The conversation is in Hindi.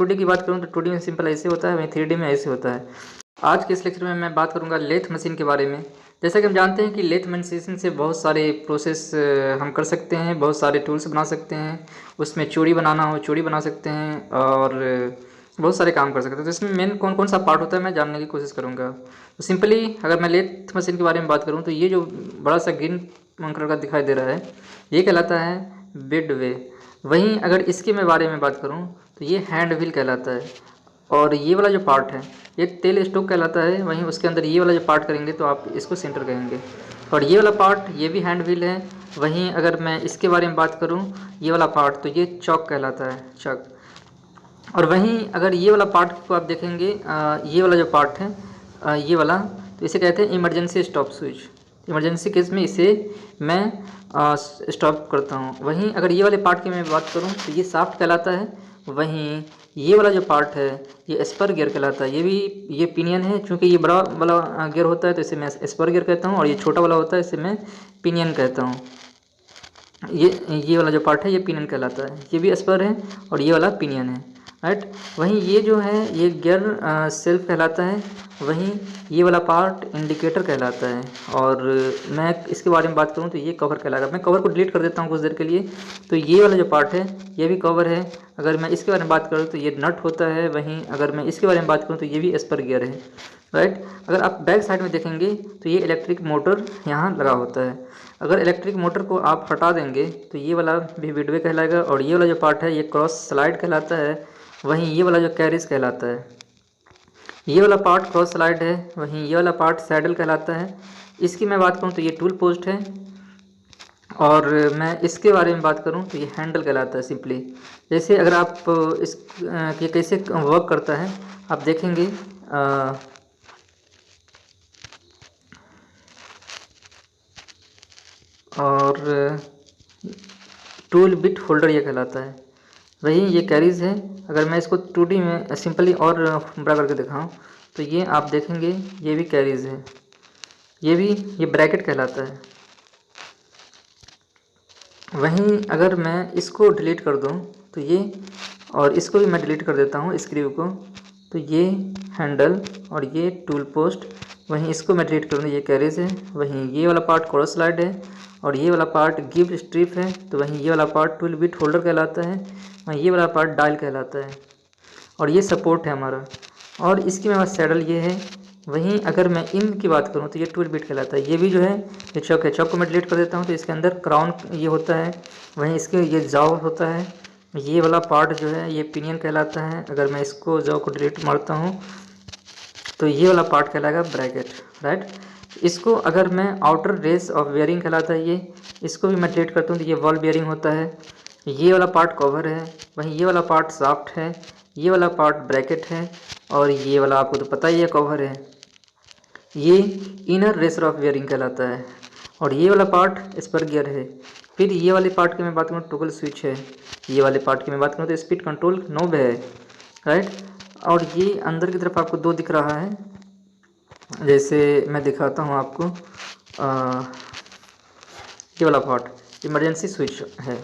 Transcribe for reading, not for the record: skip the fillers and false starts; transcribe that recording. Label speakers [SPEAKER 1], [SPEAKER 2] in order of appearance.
[SPEAKER 1] 2D की बात करूँ तो 2D में सिंपल ऐसे होता है, वहीं 3D में ऐसे होता है। आज के इस लेक्चर में मैं बात करूँगा लेथ मशीन के बारे में। जैसा कि हम जानते हैं कि लेथ मशीन से बहुत सारे प्रोसेस हम कर सकते हैं, बहुत सारे टूल्स बना सकते हैं। उसमें चूड़ी बनाना हो चूड़ी बना सकते हैं और बहुत सारे काम कर सकते हैं। तो इसमें मेन कौन कौन सा पार्ट होता है मैं जानने की कोशिश करूँगा। तो सिंपली अगर मैं लेथ मशीन के बारे में बात करूँ तो ये जो बड़ा सा ग्रीन कलर का दिखाई दे रहा है, ये कहलाता है बेड वे। वहीं अगर इसके मैं बारे में बात करूँ तो ये हैंड व्हील कहलाता है। और ये वाला जो पार्ट है ये तेल स्टोक कहलाता है। वहीं उसके अंदर ये वाला जो पार्ट करेंगे तो आप इसको सेंटर कहेंगे। और ये वाला पार्ट ये भी हैंड व्हील है। वहीं अगर मैं इसके बारे में बात करूँ, ये वाला पार्ट तो ये चॉक कहलाता है, चॉक। और वहीं अगर ये वाला पार्ट को आप देखेंगे, ये वाला जो पार्ट है ये वाला, तो इसे कहते हैं emergency stop switch. Emergency case में इसे मैं स्टॉप करता हूँ। वहीं अगर ये वाले पार्ट की मैं बात करूँ तो ये शाफ्ट कहलाता है। वहीं ये वाला जो पार्ट है ये स्पर गियर कहलाता है। ये पिनियन है, चूँकि ये बड़ा वाला गियर होता है तो इसे मैं स्पर गियर कहता हूँ, और ये छोटा वाला होता है इसे मैं पिनियन कहता हूँ। ये वाला जो पार्ट है ये पिनियन कहलाता है। ये भी स्पर है और ये वाला पिनियन है, राइट। वहीं ये जो है ये गियर सेल्फ कहलाता है। वहीं ये वाला पार्ट इंडिकेटर कहलाता है। और मैं इसके बारे में बात करूं तो ये कवर कहलाएगा। मैं कवर को डिलीट कर देता हूं कुछ देर के लिए। तो ये वाला जो पार्ट है ये भी कवर है। अगर मैं इसके बारे में बात करूँ तो ये नट होता है। वहीं अगर मैं इसके बारे में बात करूँ तो ये भी स्पर गियर है, राइट। अगर आप बैक साइड में देखेंगे तो ये इलेक्ट्रिक मोटर यहाँ लगा होता है। अगर इलेक्ट्रिक मोटर को आप हटा देंगे तो ये वाला भी बिडवे कहलाएगा। और ये वाला जो पार्ट है ये क्रॉस स्लाइड कहलाता है। वहीं ये वाला जो कैरिज कहलाता है, ये वाला पार्ट क्रॉस स्लाइड है। वहीं ये वाला पार्ट सैडल कहलाता है। इसकी मैं बात करूँ तो ये टूल पोस्ट है। और मैं इसके बारे में बात करूँ तो ये हैंडल कहलाता है सिंपली। जैसे अगर आप इस ये कैसे वर्क करता है आप देखेंगे, और टूल बिट होल्डर ये कहलाता है। वही ये कैरीज है। अगर मैं इसको 2D में सिंपली और बड़ा करके दिखाऊं तो ये आप देखेंगे ये भी कैरीज है। ये ब्रैकेट कहलाता है। वहीं अगर मैं इसको डिलीट कर दूं तो ये, और इसको भी मैं डिलीट कर देता हूं स्क्रू को, तो ये हैंडल और ये टूल पोस्ट, वहीं इसको मैं डिलीट कर दूँ ये कैरेज है। वहीं ये वाला पार्ट क्रॉस स्लाइड है और ये वाला पार्ट गिफ्ट स्ट्रिप है। तो वहीं ये वाला पार्ट टूल बिट होल्डर कहलाता है। वहीं ये वाला पार्ट डायल कहलाता है। और ये सपोर्ट है हमारा। और इसकी मेरे पास सैडल ये है। वहीं अगर मैं इन की बात करूं तो ये टूल बिट कहलाता है। ये भी जो है ये चौक है। चौक को मैं डिलीट कर देता हूं तो इसके अंदर क्राउन ये होता है। वहीं इसके ये जाव होता है। ये वाला पार्ट जो है ये पिनियन कहलाता है। अगर मैं इसको जाव को डिलीट मारता हूँ तो ये वाला पार्ट कहलाएगा ब्रैकेट, राइट। इसको अगर मैं आउटर रेस ऑफ बेयरिंग कहलाता है ये, इसको भी मैं डिलीट करता हूँ तो ये वॉल बेयरिंग होता है। ये वाला पार्ट कवर है। वहीं ये वाला पार्ट शाफ्ट है। ये वाला पार्ट ब्रैकेट है। और ये वाला आपको तो पता ही है कवर है। ये इनर रेसर ऑफ बेयरिंग कहलाता है। और ये वाला पार्ट स्पर गियर है। फिर ये वाले पार्ट की मैं बात करूँ टॉगल स्विच है। ये वाले पार्ट की मैं बात करूँ तो स्पीड कंट्रोल नॉब है, राइट। और ये अंदर की तरफ आपको दो दिख रहा है। जैसे मैं दिखाता हूँ आपको, ये वाला पार्ट इमरजेंसी स्विच है।